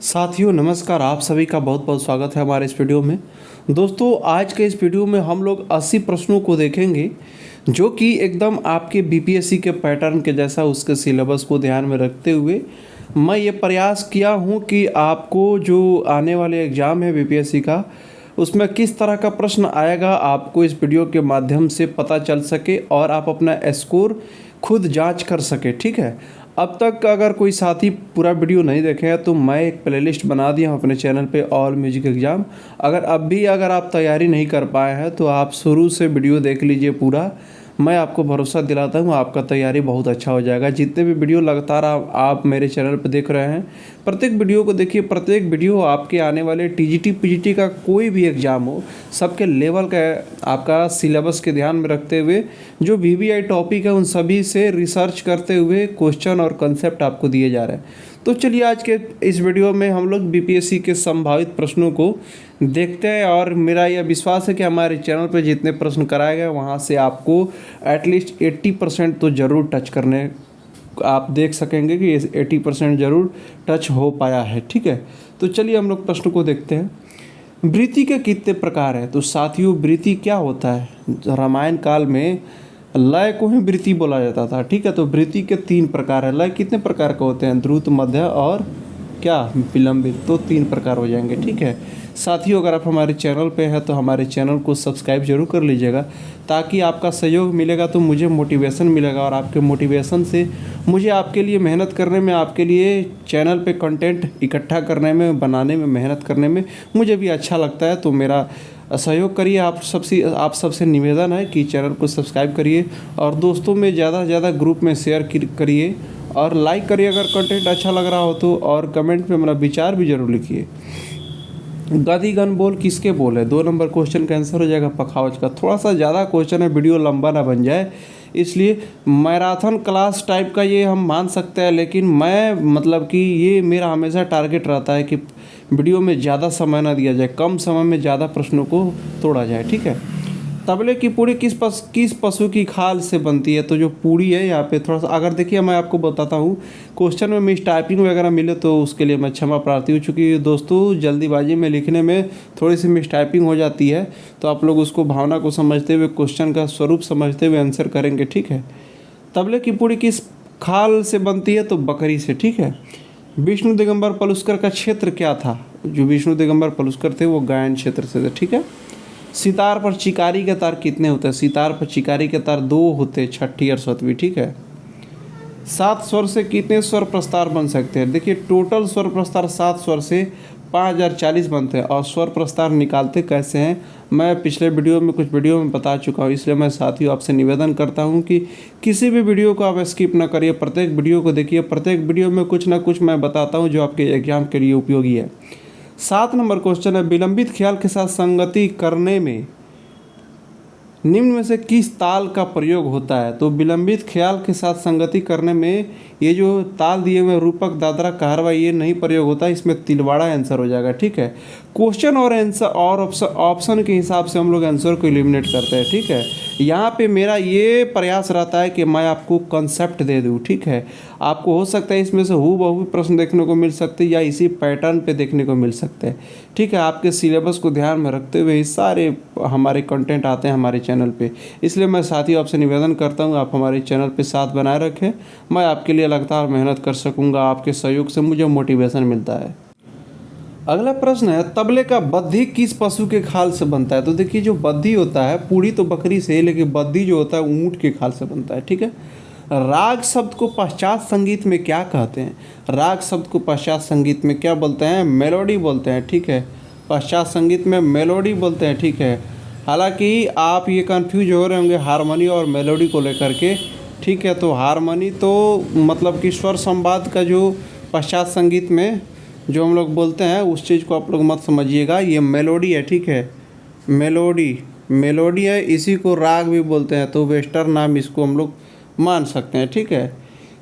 साथियों नमस्कार, आप सभी का बहुत बहुत स्वागत है हमारे इस वीडियो में। दोस्तों आज के इस वीडियो में हम लोग 80 प्रश्नों को देखेंगे जो कि एकदम आपके बीपीएससी के पैटर्न के जैसा उसके सिलेबस को ध्यान में रखते हुए मैं ये प्रयास किया हूँ कि आपको जो आने वाले एग्ज़ाम है बीपीएससी का उसमें किस तरह का प्रश्न आएगा आपको इस वीडियो के माध्यम से पता चल सके और आप अपना स्कोर खुद जांच कर सके। ठीक है, अब तक अगर कोई साथी पूरा वीडियो नहीं देखे हैं तो मैं एक प्लेलिस्ट बना दिया हूँ अपने चैनल पे ऑल म्यूजिक एग्ज़ाम। अगर आप तैयारी नहीं कर पाए हैं तो आप शुरू से वीडियो देख लीजिए पूरा। मैं आपको भरोसा दिलाता हूँ आपका तैयारी बहुत अच्छा हो जाएगा। जितने भी वीडियो लगातार आप मेरे चैनल पर देख रहे हैं प्रत्येक वीडियो को देखिए। प्रत्येक वीडियो आपके आने वाले टीजीटी पीजीटी का कोई भी एग्ज़ाम हो सबके लेवल का आपका सिलेबस के ध्यान में रखते हुए जो वीवीआई टॉपिक है उन सभी से रिसर्च करते हुए क्वेश्चन और कंसेप्ट आपको दिए जा रहे हैं। तो चलिए आज के इस वीडियो में हम लोग बीपीएससी के संभावित प्रश्नों को देखते हैं और मेरा यह विश्वास है कि हमारे चैनल पर जितने प्रश्न कराए गए वहाँ से आपको एटलीस्ट 80% तो ज़रूर टच करने आप देख सकेंगे कि 80% ज़रूर टच हो पाया है। ठीक है, तो चलिए हम लोग प्रश्न को देखते हैं। वृत्ति के कितने प्रकार हैं? तो साथियों वृत्ति क्या होता है? रामायण काल में लय को ही वृत्ति बोला जाता था। ठीक है, तो वृत्ति के 3 प्रकार है। लय कितने प्रकार के होते हैं? द्रुत, मध्य और क्या विलंबित, तो 3 प्रकार हो जाएंगे। ठीक है साथियों, अगर आप हमारे चैनल पे हैं तो हमारे चैनल को सब्सक्राइब जरूर कर लीजिएगा ताकि आपका सहयोग मिलेगा तो मुझे मोटिवेशन मिलेगा और आपके मोटिवेशन से मुझे आपके लिए मेहनत करने में, आपके लिए चैनल पे कंटेंट इकट्ठा करने में, बनाने में, मेहनत करने में मुझे भी अच्छा लगता है। तो मेरा सहयोग करिए। आप सबसे निवेदन है कि चैनल को सब्सक्राइब करिए और दोस्तों में ज़्यादा से ज़्यादा ग्रुप में शेयर करिए और लाइक करिए अगर कंटेंट अच्छा लग रहा हो तो, और कमेंट में अपना विचार भी जरूर लिखिए। गति गण बोल किसके बोल है? 2 नंबर क्वेश्चन का आंसर हो जाएगा पखावज का। थोड़ा सा ज़्यादा क्वेश्चन है, वीडियो लंबा ना बन जाए इसलिए मैराथन क्लास टाइप का ये हम मान सकते हैं, लेकिन मैं मतलब कि ये मेरा हमेशा टारगेट रहता है कि वीडियो में ज़्यादा समय ना दिया जाए, कम समय में ज़्यादा प्रश्नों को तोड़ा जाए। ठीक है, तबले की पूड़ी किस पशु की खाल से बनती है? तो जो पूड़ी है यहाँ पे थोड़ा सा अगर देखिए मैं आपको बताता हूँ, क्वेश्चन में मिस टाइपिंग वगैरह मिले तो उसके लिए मैं क्षमा प्रार्थी हूँ, चूँकि दोस्तों जल्दीबाजी में लिखने में थोड़ी सी मिस टाइपिंग हो जाती है तो आप लोग उसको भावना को समझते हुए, क्वेश्चन का स्वरूप समझते हुए आंसर करेंगे। ठीक है, तबले की पूड़ी किस खाल से बनती है? तो बकरी से। ठीक है, विष्णु दिगंबर पलुस्कर का क्षेत्र क्या था? जो विष्णु दिगंबर पलुस्कर थे वो गायन क्षेत्र से थे। ठीक है, सितार पर चिकारी के तार कितने होते हैं? सितार पर चिकारी के तार 2 होते हैं, छठी और सातवीं। ठीक है, 7 स्वर से कितने स्वर प्रस्तार बन सकते हैं? देखिए टोटल स्वर प्रस्तार 7 स्वर से 5040 बनते हैं और स्वर प्रस्तार निकालते कैसे हैं मैं पिछले वीडियो में कुछ वीडियो में बता चुका हूँ। इसलिए मैं साथियों आपसे निवेदन करता हूँ कि किसी भी वीडियो को आप स्किप ना करिए, प्रत्येक वीडियो को देखिए। प्रत्येक वीडियो में कुछ ना कुछ मैं बताता हूँ जो आपके एग्जाम के लिए उपयोगी है। 7 नंबर क्वेश्चन है, विलंबित ख्याल के साथ संगति करने में निम्न में से किस ताल का प्रयोग होता है? तो विलंबित ख्याल के साथ संगति करने में ये जो ताल दिए हुए रूपक, दादरा, कहरवा ये नहीं प्रयोग होता, इसमें तिलवाड़ा आंसर हो जाएगा। ठीक है, क्वेश्चन और आंसर और ऑप्शन के हिसाब से हम लोग आंसर को एलिमिनेट करते हैं। ठीक है, यहाँ पे मेरा ये प्रयास रहता है कि मैं आपको कंसेप्ट दे दूँ। ठीक है, आपको हो सकता है इसमें से हूबहू प्रश्न देखने को मिल सकते हैं या इसी पैटर्न पे देखने को मिल सकते हैं। ठीक है, आपके सिलेबस को ध्यान में रखते हुए ये सारे हमारे कंटेंट आते हैं हमारे चैनल पे। इसलिए मैं साथियों आपसे निवेदन करता हूँ आप हमारे चैनल पे साथ बनाए रखें। मैं आपके लिए लगातार मेहनत कर सकूँगा, आपके सहयोग से मुझे मोटिवेशन मिलता है। अगला प्रश्न है, तबले का बद्धी किस पशु के खाल से बनता है? तो देखिए जो बद्धी होता है, पूड़ी तो बकरी से है लेकिन बद्धी जो होता है ऊँट के खाल से बनता है। ठीक है, राग शब्द को पश्चात संगीत में क्या कहते हैं? राग शब्द को पश्चात संगीत में क्या बोलते हैं? मेलोडी बोलते हैं। ठीक है, पश्चात संगीत में मेलोडी बोलते हैं। ठीक है, हालांकि आप ये कंफ्यूज हो रहे होंगे हारमोनी और मेलोडी को लेकर के। ठीक है, तो हारमोनी तो मतलब कि स्वर संवाद का जो पश्चात संगीत में जो हम लोग बोलते हैं उस चीज़ को आप लोग मत समझिएगा, ये मेलोडी है। ठीक है, मेलोडी है, इसी को राग भी बोलते हैं, तो वेस्टर्न नाम इसको हम लोग मान सकते हैं। ठीक है,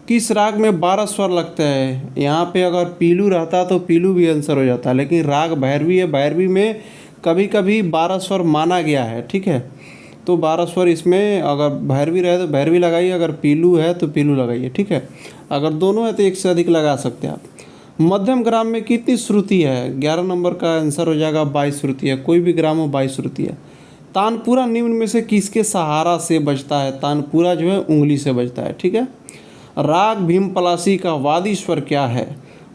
किस राग में 12 स्वर लगते हैं? यहाँ पे अगर पीलू रहता तो पीलू भी आंसर हो जाता, लेकिन राग भैरवी है, भैरवी में कभी कभी 12 स्वर माना गया है। ठीक है, तो 12 स्वर इसमें अगर भैरवी रहे तो भैरवी लगाइए, अगर पीलू है तो पीलू लगाइए। ठीक है, अगर दोनों है तो एक से अधिक लगा सकते हैं आप। मध्यम ग्राम में कितनी श्रुति है? 11 नंबर का आंसर हो जाएगा 22 श्रुति है। कोई भी ग्राम हो 22 श्रुति है। तानपुरा निम्न में से किसके सहारा से बजता है? तानपुरा जो है उंगली से बजता है, ठीक है। राग भीम पलासी का वादी स्वर क्या है?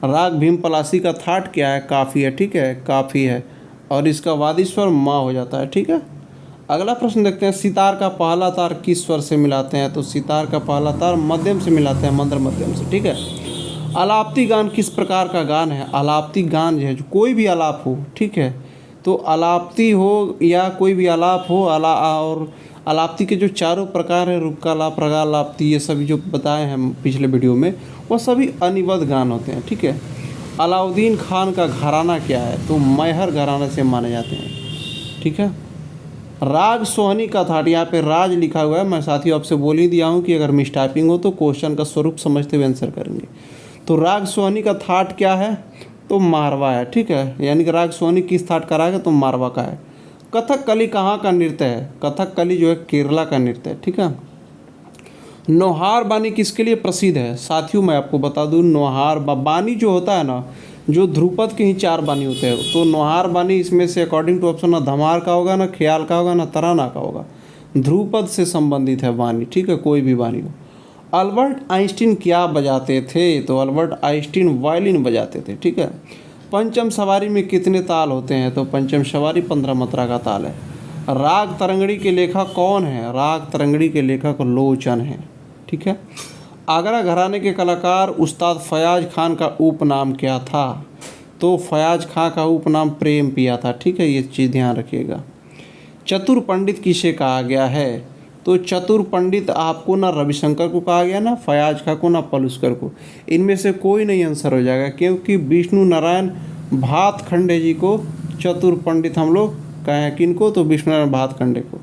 राग भीम पलासी का थाट क्या है? काफ़ी है, ठीक है, काफ़ी है। और इसका वादी स्वर माँ हो जाता है, ठीक है। अगला प्रश्न देखते हैं, सितार का पहला तार किस स्वर से मिलाते हैं? तो सितार का पहला तार मध्यम से मिलाते हैं, मंद्र मध्यम से, ठीक है। अलाप्ती गान किस प्रकार का गान है? अलाप्ती गान जो है, जो कोई भी आलाप हो, ठीक है, तो अलाप्ती हो या कोई भी आलाप हो, और अलाप्ती के जो चारों प्रकार हैं, रूपकालाप, रागालाप्ती, ये सभी जो बताए हैं पिछले वीडियो में, वो सभी अनिबद्ध गान होते हैं, ठीक है। अलाउद्दीन खान का घराना क्या है? तो मैहर घराने से माने जाते हैं, ठीक है। राग सोहनी का थाट, यहाँ पे राज लिखा हुआ है, मैं साथियों आपसे बोल ही दिया हूँ कि अगर मिस टाइपिंग हो तो क्वेश्चन का स्वरूप समझते हुए आंसर करेंगे। तो राग सोहनी का थाट क्या है? तो मारवा है, ठीक है, यानी कि राग सोहनी किस थाट का राग है? तो मारवा का है। कथकली कहाँ का नृत्य है? कथकली जो है केरला का नृत्य है, ठीक है। नौहार बानी किसके लिए प्रसिद्ध है? साथियों मैं आपको बता दूं, नौहार बानी जो होता है ना, जो ध्रुपद के ही 4 बानी होते हैं, तो नौहार बानी इसमें से अकॉर्डिंग टू ऑप्शन ना धमार का होगा, ना ख्याल का होगा, ना तराना का होगा। ध्रुपद से संबंधित है बानी, ठीक है, कोई भी बानी हो। अल्बर्ट आइंस्टीन क्या बजाते थे? तो अल्बर्ट आइंस्टीन वायलिन बजाते थे, ठीक है। पंचम सवारी में कितने ताल होते हैं? तो पंचम सवारी 15 मात्रा का ताल है। राग तरंगड़ी के लेखक कौन है? राग तरंगड़ी के लेखक लोचन है, ठीक है। आगरा घराने के कलाकार उस्ताद फयाज खान का उपनाम क्या था? तो फयाज खां का उपनाम प्रेम पिया था, ठीक है, ये चीज़ ध्यान रखिएगा। चतुर पंडित किसे कहा गया है? तो चतुर पंडित आपको ना रविशंकर को कहा गया, ना फयाज खां को, ना पलुस्कर को। इनमें से कोई नहीं आंसर हो जाएगा, क्योंकि विष्णु नारायण भातखंडे जी को चतुर पंडित हम लोग कहें। किनको? तो विष्णु नारायण भातखंडे को।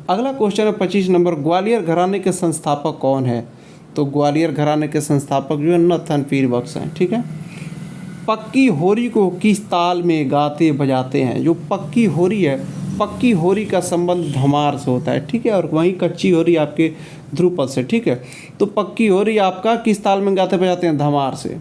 अगला क्वेश्चन है 25 नंबर, ग्वालियर घराने के संस्थापक कौन है? तो ग्वालियर घराने के संस्थापक जो है नथन पीर बख्श हैं, ठीक है। पक्की होरी को किस ताल में गाते बजाते हैं? जो पक्की होरी है, पक्की होरी का संबंध धमार से होता है, ठीक है, और वहीं कच्ची होरी आपके ध्रुपद से, ठीक है। तो पक्की होरी आपका किस ताल में गाते बजाते हैं? धमार से।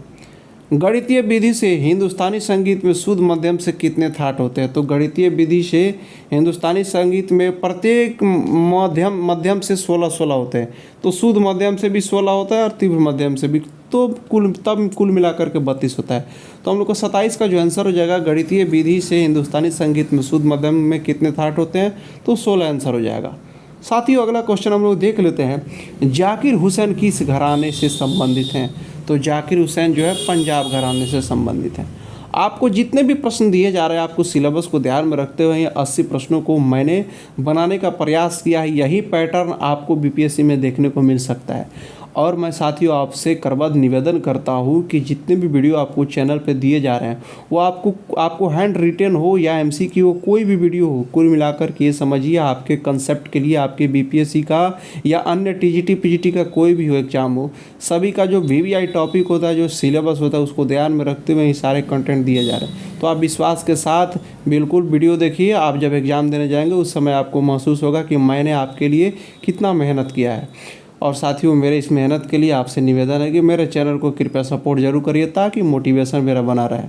गणितीय विधि से हिंदुस्तानी संगीत में शुद्ध मध्यम से कितने थाट होते हैं? तो गणितीय विधि से हिंदुस्तानी संगीत में प्रत्येक मध्यम से 16 होते हैं। तो शुद्ध मध्यम से भी 16 होता है और तीव्र मध्यम से भी, तो कुल मिलाकर के 32 होता है। तो हम लोग को 27 का जो आंसर हो जाएगा, गणितीय विधि से हिंदुस्तानी संगीत में शुद्ध मध्यम में कितने थाट होते हैं? तो 16 आंसर हो जाएगा। साथियों अगला क्वेश्चन हम लोग देख लेते हैं, जाकिर हुसैन किस घराने से संबंधित हैं? तो जाकिर हुसैन जो है पंजाब घराने से संबंधित हैं। आपको जितने भी प्रश्न दिए जा रहे हैं, आपको सिलेबस को ध्यान में रखते हुए 80 प्रश्नों को मैंने बनाने का प्रयास किया है। यही पैटर्न आपको बीपीएससी में देखने को मिल सकता है। और मैं साथियों आपसे करबद्ध निवेदन करता हूँ कि जितने भी वीडियो आपको चैनल पे दिए जा रहे हैं, वो आपको हैंड रिटेन हो या एमसीक्यू हो, कोई भी वीडियो हो, कुल मिलाकर के ये समझिए आपके कंसेप्ट के लिए, आपके बीपीएससी का या अन्य टीजीटी पीजीटी का कोई भी हो एग्जाम हो, सभी का जो वीवीआई टॉपिक होता है, जो सिलेबस होता है, उसको ध्यान में रखते हुए ये सारे कंटेंट दिए जा रहे हैं। तो आप विश्वास के साथ बिल्कुल वीडियो देखिए। आप जब एग्ज़ाम देने जाएंगे उस समय आपको महसूस होगा कि मैंने आपके लिए कितना मेहनत किया है। और साथियों मेरे इस मेहनत के लिए आपसे निवेदन है कि मेरे चैनल को कृपया सपोर्ट जरूर करिए, ताकि मोटिवेशन मेरा बना रहे।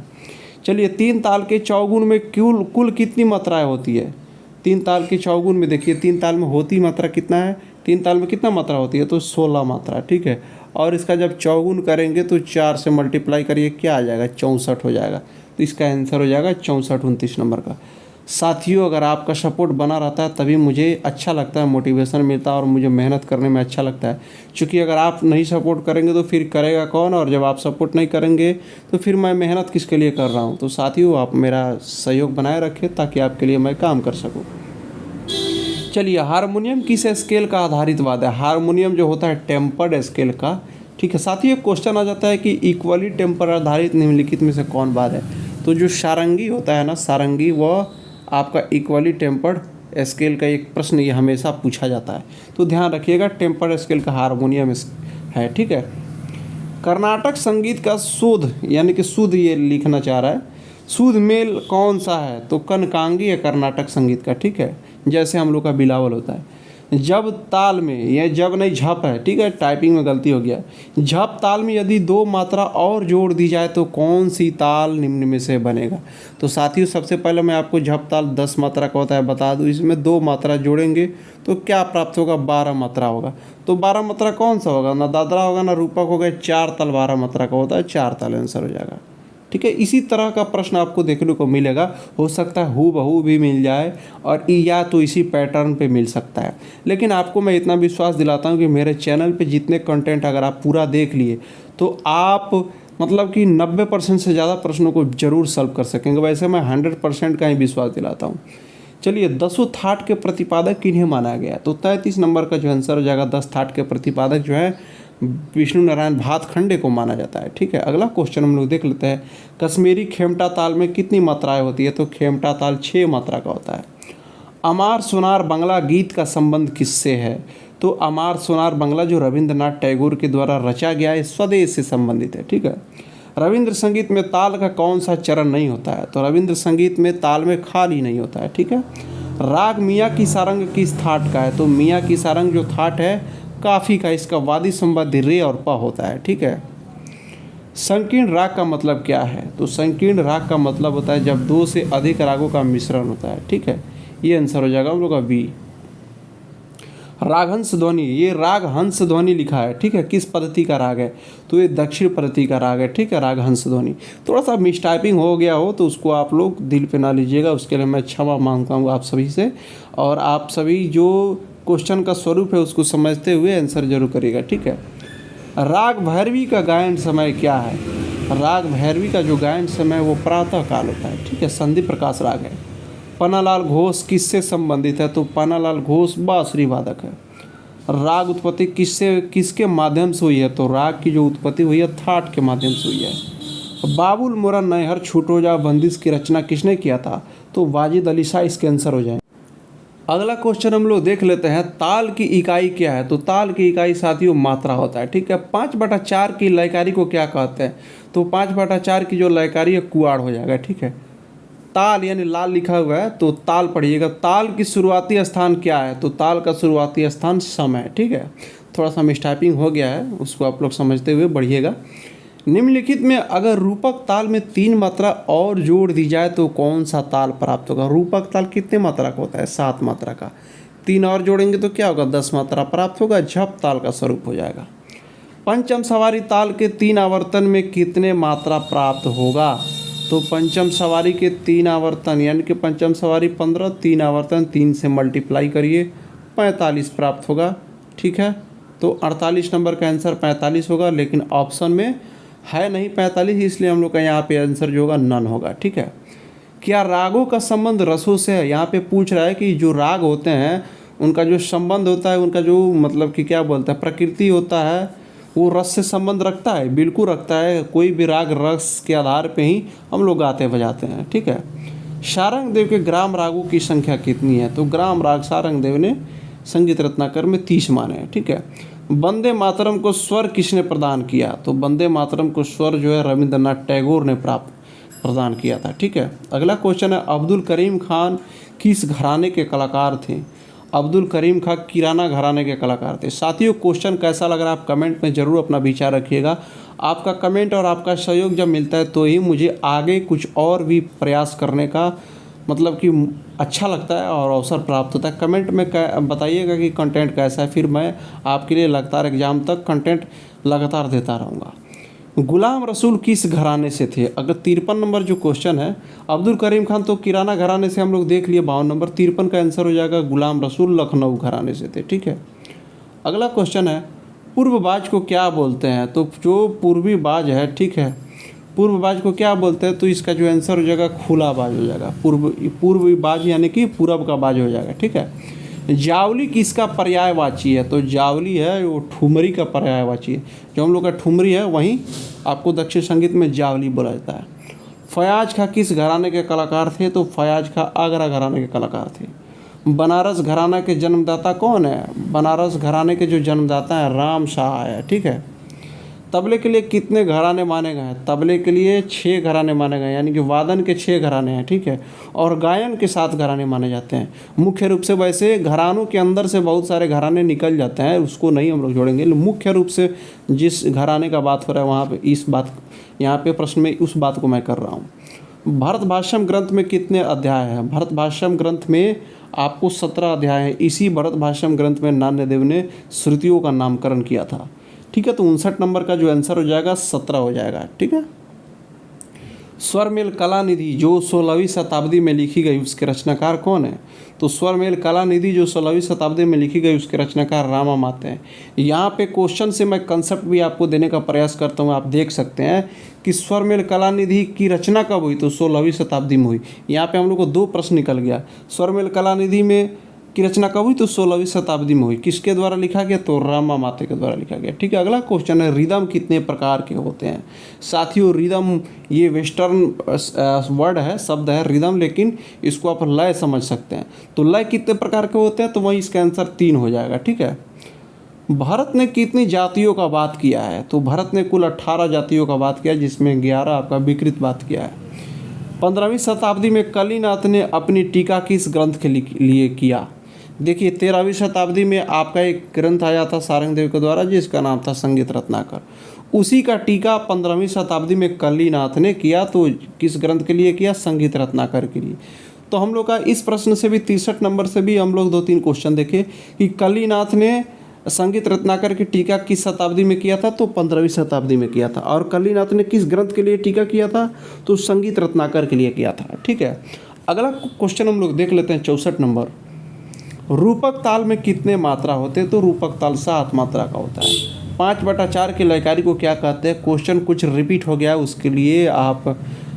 चलिए, 3 ताल के चौगुन में कुल कितनी मात्राएं होती है? 3 ताल के चौगुन में देखिए, 3 ताल में होती मात्रा कितना है? 3 ताल में कितना मात्रा होती है? तो 16 मात्रा, ठीक है। और इसका जब चौगुन करेंगे तो 4 से मल्टीप्लाई करिए, क्या आ जाएगा? 64 हो जाएगा। तो इसका आंसर हो जाएगा 64 29 नंबर का। साथियों अगर आपका सपोर्ट बना रहता है तभी मुझे अच्छा लगता है, मोटिवेशन मिलता है और मुझे मेहनत करने में अच्छा लगता है। क्योंकि अगर आप नहीं सपोर्ट करेंगे तो फिर करेगा कौन? और जब आप सपोर्ट नहीं करेंगे तो फिर मैं मेहनत किसके लिए कर रहा हूँ? तो साथियों आप मेरा सहयोग बनाए रखें ताकि आपके लिए मैं काम कर सकूँ। चलिए, हारमोनियम किस स्केल का आधारित वाद्य है? हारमोनियम जो होता है टेम्पर्ड स्केल का, ठीक है। साथियों एक क्वेश्चन आ जाता है कि इक्वली टेम्पर आधारित निम्नलिखित में से कौन वाद्य है? तो जो सारंगी होता है ना, सारंगी वह आपका इक्वली टेम्पर्ड स्केल का एक प्रश्न ये हमेशा पूछा जाता है। तो ध्यान रखिएगा, टेम्पर्ड स्केल का हारमोनियम है, ठीक है। कर्नाटक संगीत का शुद्ध यानी कि शुद्ध ये लिखना चाह रहा है, शुद्ध मेल कौन सा है? तो कनकांगी है कर्नाटक संगीत का, ठीक है, जैसे हम लोग का बिलावल होता है। जब ताल में, यह जब नहीं झप है, ठीक है, टाइपिंग में गलती हो गया। झप ताल में यदि 2 मात्रा और जोड़ दी जाए तो कौन सी ताल निम्न में से बनेगा। तो साथियों सबसे पहले मैं आपको झप ताल 10 मात्रा का होता है बता दूं। इसमें 2 मात्रा जोड़ेंगे तो क्या प्राप्त होगा, 12 मात्रा होगा। तो 12 मात्रा कौन सा होगा, ना दादरा होगा ना रूपक होगा, 4 ताल 12 मात्रा का होता है, 4 ताल आंसर हो जाएगा। ठीक है, इसी तरह का प्रश्न आपको देखने को मिलेगा। हो सकता है हूबहू भी मिल जाए और या तो इसी पैटर्न पे मिल सकता है। लेकिन आपको मैं इतना विश्वास दिलाता हूँ कि मेरे चैनल पे जितने कंटेंट अगर आप पूरा देख लिए तो आप मतलब कि 90% से ज़्यादा प्रश्नों को जरूर सॉल्व कर सकेंगे। वैसे मैं 100% का ही विश्वास दिलाता हूँ। चलिए, 10 थाट के प्रतिपादक किन्हें माना गया, तो 33 नंबर का जो आंसर हो जाएगा 10 थाट के प्रतिपादक जो है विष्णु नारायण भातखंडे को माना जाता है। ठीक है, अगला क्वेश्चन हम लोग देख लेते हैं। कश्मीरी खेमटा ताल में कितनी मात्राएं होती है, तो खेमटा ताल 6 मात्रा का होता है। अमार सोनार बंगला गीत का संबंध किससे है, तो अमार सोनार बंगला जो रविंद्रनाथ टैगोर के द्वारा रचा गया है, स्वदेश से संबंधित है। ठीक है, रविंद्र संगीत में ताल का कौन सा चरण नहीं होता है, तो रविंद्र संगीत में ताल में खाली नहीं होता है। ठीक है, राग मियाँ की सारंग किस थाट का है, तो मियाँ की सारंग जो थाट है काफ़ी का, इसका वादी संबंधी रे और प होता है। ठीक है, संकीर्ण राग का मतलब क्या है, तो संकीर्ण राग का मतलब होता है जब 2 से अधिक रागों का मिश्रण होता है। ठीक है, ये आंसर हो जाएगा हम लोग का बी। रागहंस ध्वनि, ये राग हंस ध्वनि लिखा है। ठीक है, किस पद्धति का राग है, तो ये दक्षिण पद्धति का राग है। ठीक है, राग हंस ध्वनि। थोड़ा सा मिस टाइपिंग हो गया हो तो उसको आप लोग दिल पे ना लीजिएगा, उसके लिए मैं क्षमा मांगता हूँ आप सभी से। और आप सभी जो क्वेश्चन का स्वरूप है उसको समझते हुए आंसर जरूर करिएगा। ठीक है, राग भैरवी का गायन समय क्या है, राग भैरवी का जो गायन समय वो प्रातः काल होता है। ठीक है, संधि प्रकाश राग है। पन्नालाल घोष किससे संबंधित है, तो पन्नालाल घोष बांसुरी वादक है। राग उत्पत्ति किसके माध्यम से हुई है, तो राग की जो उत्पत्ति हुई है थाट के माध्यम से हुई है। बाबुल मोरा नैहर छूटो जा बंदिश की रचना किसने किया था, तो वाजिद अली शाह इसके आंसर हो जाए। अगला क्वेश्चन हम लोग देख लेते हैं। ताल की इकाई क्या है, तो ताल की इकाई साथियों मात्रा होता है। ठीक है, 5/4 की लयकारी को क्या कहते हैं, तो 5/4 की जो लयकारी है कुआड़ हो जाएगा। ठीक है, ताल यानी लाल लिखा हुआ है तो ताल पढ़िएगा। ताल की शुरुआती स्थान क्या है, तो ताल का शुरुआती स्थान सम है। ठीक है, थोड़ा सा मिसटाइपिंग हो गया है, उसको आप लोग समझते हुए बढ़िएगा। निम्नलिखित में अगर रूपक ताल में 3 मात्रा और जोड़ दी जाए तो कौन सा ताल प्राप्त होगा। रूपक ताल कितने मात्रा का होता है, 7 मात्रा का। 3 और जोड़ेंगे तो क्या होगा, 10 मात्रा प्राप्त होगा, झप ताल का स्वरूप हो जाएगा। पंचम सवारी ताल के 3 आवर्तन में कितने मात्रा प्राप्त होगा, तो पंचम सवारी के 3 आवर्तन यानी कि पंचम सवारी 15, 3 आवर्तन 3 से मल्टीप्लाई करिए 45 प्राप्त होगा। ठीक है, तो 48 नंबर का आंसर 45 होगा, लेकिन ऑप्शन में है नहीं 45, इसलिए हम लोग का यहाँ पे आंसर जो होगा नन होगा। ठीक है, क्या रागों का संबंध रसों से है, यहाँ पे पूछ रहा है कि जो राग होते हैं उनका जो संबंध होता है, उनका जो मतलब कि क्या बोलते हैं प्रकृति होता है, वो रस से संबंध रखता है, बिल्कुल रखता है। कोई भी राग रस के आधार पे ही हम लोग गाते बजाते हैं। ठीक है, सारंग देव के ग्राम रागों की संख्या कितनी है, तो ग्राम राग सारंग देव ने संगीत रत्नाकर में 30 माने हैं। ठीक है, वंदे मातरम को स्वर किसने प्रदान किया, तो वंदे मातरम को स्वर जो है रविंद्रनाथ टैगोर ने प्रदान किया था। ठीक है, अगला क्वेश्चन है। अब्दुल करीम खान किस घराने के कलाकार थे, अब्दुल करीम खान किराना घराने के कलाकार थे। साथियों, क्वेश्चन कैसा लग रहा है आप कमेंट में ज़रूर अपना विचार रखिएगा। आपका कमेंट और आपका सहयोग जब मिलता है तो ही मुझे आगे कुछ और भी प्रयास करने का मतलब कि अच्छा लगता है और अवसर प्राप्त होता है। कमेंट में बताइएगा कि कंटेंट कैसा है, फिर मैं आपके लिए लगातार एग्जाम तक कंटेंट लगातार देता रहूँगा। गुलाम रसूल किस घराने से थे, अगर 53 नंबर जो क्वेश्चन है, अब्दुल करीम खान तो किराना घराने से हम लोग देख लिए 52 नंबर, 53 का आंसर हो जाएगा गुलाम रसूल लखनऊ घराने से थे। ठीक है, अगला क्वेश्चन है। पूर्व बाज को क्या बोलते हैं, तो जो पूर्वी बाज है, ठीक है, पूर्व बाज को क्या बोलते हैं, तो इसका जो आंसर हो जाएगा खुला बाज हो जाएगा। पूर्वी बाज यानी कि पूरब का बाज हो जाएगा। ठीक है, जावली किसका पर्यायवाची है, तो जावली है वो ठुमरी का पर्यायवाची है। जो हम लोग का ठुमरी है वहीं आपको दक्षिण संगीत में जावली बोला जाता है। फयाज खां किस घराने के कलाकार थे, तो फयाज खां आगरा घराने के कलाकार थे। बनारस घराना के जन्मदाता कौन है, बनारस घराने के जो जन्मदाता हैं राम शाह है। ठीक है, तबले के लिए कितने घराने माने गए हैं? तबले के लिए 6 घराने माने गए हैं, यानी कि वादन के 6 घराने हैं, ठीक है। और गायन के 7 घराने माने जाते हैं मुख्य रूप से। वैसे घरानों के अंदर से बहुत सारे घराने निकल जाते हैं, उसको नहीं हम लोग जोड़ेंगे। मुख्य रूप से जिस घराने का बात हो रहा है वहाँ पे इस बात, यहाँ पे प्रश्न में उस बात को मैं कर रहा हूँ। भरत भाष्यम ग्रंथ में कितने अध्याय हैं? भरत भाष्यम ग्रंथ में आपको 17 अध्याय हैं। इसी भरत भाष्यम ग्रंथ में नान्यदेव ने श्रुतियों का नामकरण किया था, ठीक है। तो 59 नंबर का जो आंसर हो जाएगा 17 हो जाएगा, ठीक है। स्वरमेल कलानिधि जो 16वीं शताब्दी में लिखी गई उसके रचनाकार कौन है? तो स्वरमेल कलानिधि जो 16वीं शताब्दी में लिखी गई उसके रचनाकार रामा माते हैं। यहाँ पे क्वेश्चन से मैं कंसेप्ट भी आपको देने का प्रयास करता हूँ। आप देख सकते हैं कि स्वरमेल कलानिधि की रचना कब हुई? तो 16वीं शताब्दी में हुई। यहाँ पे हम लोग को 2 प्रश्न निकल गया। स्वरमेल कलानिधि में की रचना कब हुई? तो 16वीं शताब्दी में हुई। किसके द्वारा लिखा गया? तो रामा माते के द्वारा लिखा गया, ठीक है। अगला क्वेश्चन है, रिदम कितने प्रकार के होते हैं? साथियों, रिदम ये वेस्टर्न वर्ड है, शब्द है रिदम, लेकिन इसको आप लय समझ सकते हैं। तो लय कितने प्रकार के होते हैं? तो वहीं इसका आंसर 3 हो जाएगा, ठीक है। भारत ने कितनी जातियों का बात किया है? तो भारत ने कुल 18 जातियों का बात किया, जिसमें 11 आपका विकृत बात किया है। 15वीं शताब्दी में कलिनाथ ने अपनी टीका किस ग्रंथ के लिए किया? देखिए, 13वीं शताब्दी में आपका एक ग्रंथ आया था सारंगदेव के द्वारा, जिसका नाम था संगीत रत्नाकर। उसी का टीका 15वीं शताब्दी में कलिनाथ ने किया। तो किस ग्रंथ के लिए किया? संगीत रत्नाकर के लिए। तो हम लोग का इस प्रश्न से भी 63 नंबर से भी हम लोग 2-3 क्वेश्चन देखे कि कलिनाथ ने संगीत रत्नाकर की टीका किस शताब्दी में किया था? तो 15वीं शताब्दी में किया था। और कलिनाथ ने किस ग्रंथ के लिए टीका किया था? तो संगीत रत्नाकर के लिए किया था, ठीक है। अगला क्वेश्चन हम लोग देख लेते हैं 64 नंबर। रूपक ताल में कितने मात्रा होते हैं? तो रूपक ताल 7 मात्रा का होता है। 5/4 के लयकारी को क्या कहते हैं? क्वेश्चन कुछ रिपीट हो गया, उसके लिए आप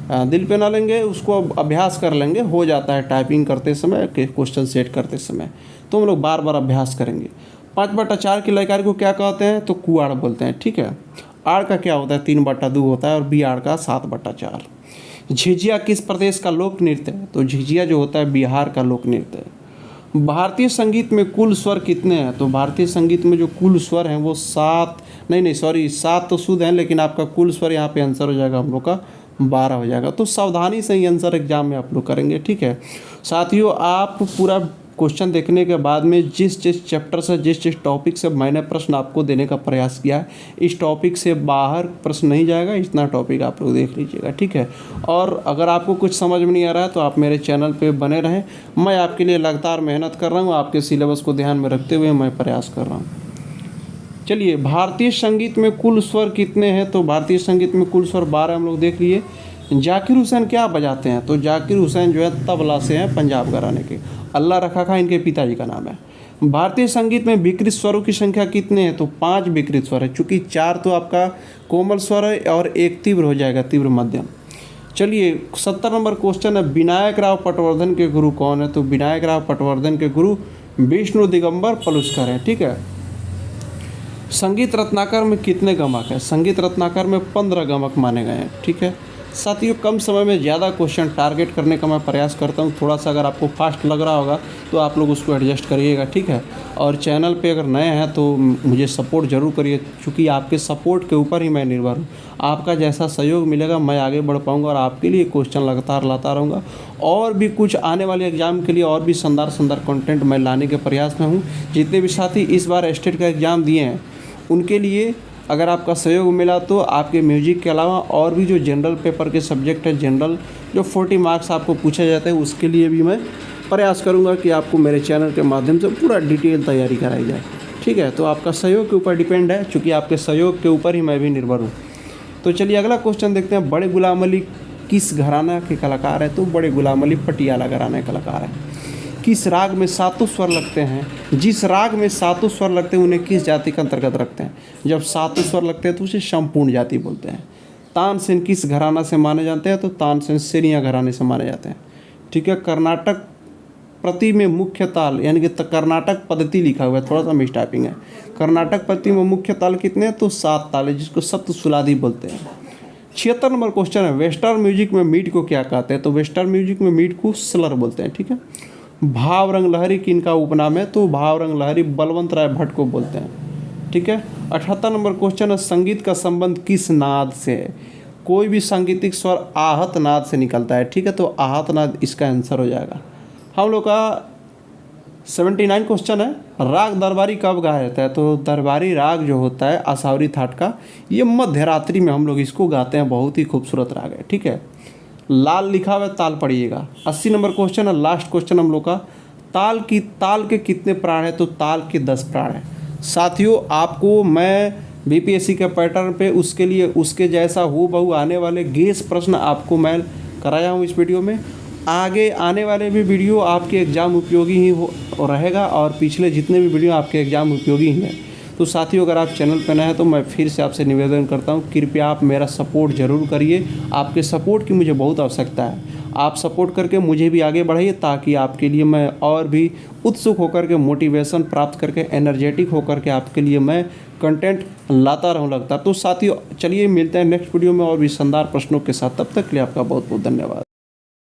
दिल पे ना लेंगे, उसको अभ्यास कर लेंगे, हो जाता है टाइपिंग करते समय, क्वेश्चन सेट करते समय। तो हम लोग बार बार अभ्यास करेंगे। 5/4 के लयकारी को क्या कहते हैं? तो कुआड़ बोलते हैं, ठीक है। आड़ का क्या होता है? 3/2 होता है। और बी आड़ का 7/4। झिझिया किस प्रदेश का लोक नृत्य है? तो झिझिया जो होता है बिहार का लोक नृत्य है। भारतीय संगीत में कुल स्वर कितने हैं? तो भारतीय संगीत में जो कुल स्वर हैं वो 7 तो शुद्ध हैं, लेकिन आपका कुल स्वर यहाँ पे आंसर हो जाएगा हम लोग का 12 हो जाएगा। तो सावधानी से ही आंसर एग्जाम में आप लोग करेंगे, ठीक है। साथियों, आप पूरा क्वेश्चन देखने के बाद में जिस चैप्टर से जिस टॉपिक से मैंने प्रश्न आपको देने का प्रयास किया है, इस टॉपिक से बाहर प्रश्न नहीं जाएगा। इतना टॉपिक आप लोग देख लीजिएगा, ठीक है। और अगर आपको कुछ समझ में नहीं आ रहा है तो आप मेरे चैनल पे बने रहें। मैं आपके लिए लगातार मेहनत कर रहा हूँ, आपके सिलेबस को ध्यान में रखते हुए मैं प्रयास कर रहा हूँ। चलिए, भारतीय संगीत में कुल स्वर कितने हैं? तो भारतीय संगीत में कुल स्वर 12 हम लोग देख लिए। जाकिर हुसैन क्या बजाते हैं? तो जाकिर हुसैन जो है तबला से हैं, पंजाब घराने के। अल्लाह रखा खा इनके पिताजी का नाम है। भारतीय संगीत में विकृत स्वरों की संख्या कितने हैं? तो 5 विकृत स्वर है, चूँकि 4 तो आपका कोमल स्वर है और 1 तीव्र हो जाएगा, तीव्र मध्यम। चलिए, 70 नंबर क्वेश्चन है, विनायक राव पटवर्धन के गुरु कौन है? तो विनायक राव पटवर्धन के गुरु विष्णु दिगंबर पलुस्कर हैं, ठीक है। संगीत रत्नाकर में कितने गमक है? संगीत रत्नाकर में 15 गमक माने गए हैं, ठीक है। साथियों, कम समय में ज़्यादा क्वेश्चन टारगेट करने का मैं प्रयास करता हूँ। थोड़ा सा अगर आपको फास्ट लग रहा होगा तो आप लोग उसको एडजस्ट करिएगा, ठीक है। और चैनल पे अगर नए हैं तो मुझे सपोर्ट ज़रूर करिए, क्योंकि आपके सपोर्ट के ऊपर ही मैं निर्भर हूँ। आपका जैसा सहयोग मिलेगा मैं आगे बढ़ पाऊँगा और आपके लिए क्वेश्चन लगातार लाता रहूँगा। और भी कुछ आने वाले एग्ज़ाम के लिए और भी शानदार कंटेंट मैं लाने के प्रयास में हूँ। जितने भी साथी इस बार स्टेट का एग्ज़ाम दिए हैं उनके लिए अगर आपका सहयोग मिला तो आपके म्यूजिक के अलावा और भी जो जनरल पेपर के सब्जेक्ट है, जनरल जो 40 मार्क्स आपको पूछा जाता है, उसके लिए भी मैं प्रयास करूंगा कि आपको मेरे चैनल के माध्यम से पूरा डिटेल तैयारी कराई जाए, ठीक है। तो आपका सहयोग के ऊपर डिपेंड है, क्योंकि आपके सहयोग के ऊपर ही मैं भी निर्भर हूँ। तो चलिए अगला क्वेश्चन देखते हैं। बड़े गुलाम अली किस घराना के कलाकार है? तो बड़े गुलाम अली पटियाला घराने के कलाकार हैं। किस राग में 7 स्वर लगते हैं? जिस राग में 7 स्वर लगते हैं उन्हें किस जाति के अंतर्गत रखते हैं? जब 7 स्वर लगते हैं तो उसे संपूर्ण जाति बोलते हैं। तानसेन किस घराना से माने जाते हैं? तो तानसेन सेनिया घराने से माने जाते हैं, ठीक है। कर्नाटक प्रति में मुख्य ताल, यानी कि कर्नाटक पद्धति लिखा हुआ है, थोड़ा सा मिस टाइपिंग है। कर्नाटक पद्धति में मुख्य ताल कितने हैं? तो 7 ताल है, जिसको सप्तसुलादी बोलते हैं। 76 नंबर क्वेश्चन है, वेस्टर्न म्यूजिक में मीट को क्या कहते हैं? तो वेस्टर्न म्यूजिक में मीट को स्लर बोलते हैं, ठीक है। भाव रंग लहरी किनका उपनाम है? तो भाव रंग लहरी बलवंत राय भट्ट को बोलते हैं, ठीक है। 78 नंबर क्वेश्चन है, संगीत का संबंध किस नाद से है? कोई भी सांगीतिक स्वर आहत नाद से निकलता है, ठीक है, तो आहत नाद इसका आंसर हो जाएगा। हम लोग का 79 क्वेश्चन है, राग दरबारी कब गाया जाता है? तो दरबारी राग जो होता है आसावरी थाट का, ये मध्यरात्रि में हम लोग इसको गाते हैं, बहुत ही खूबसूरत राग है, ठीक है। लाल लिखा हुआ है, ताल पढ़िएगा। 80 नंबर क्वेश्चन है, लास्ट क्वेश्चन हम लोग का, ताल के कितने प्राण है? तो ताल के 10 प्राण है। साथियों, आपको मैं बीपीएससी के पैटर्न पे उसके लिए उसके जैसा हूबहू आने वाले गेस प्रश्न आपको मैं कराया हूँ इस वीडियो में। आगे आने वाले भी वीडियो आपके एग्ज़ाम उपयोगी ही हो रहेगा, और पिछले जितने भी वीडियो आपके एग्ज़ाम उपयोगी ही हैं। तो साथियों, अगर आप चैनल पर नए हैं तो मैं फिर से आपसे निवेदन करता हूँ, कृपया आप मेरा सपोर्ट ज़रूर करिए। आपके सपोर्ट की मुझे बहुत आवश्यकता है। आप सपोर्ट करके मुझे भी आगे बढ़ाइए, ताकि आपके लिए मैं और भी उत्सुक होकर के, मोटिवेशन प्राप्त करके, एनर्जेटिक होकर के आपके लिए मैं कंटेंट लाता रहूँ लगता। तो साथियों, चलिए मिलते हैं नेक्स्ट वीडियो में और भी शानदार प्रश्नों के साथ। तब तक के लिए आपका बहुत बहुत धन्यवाद।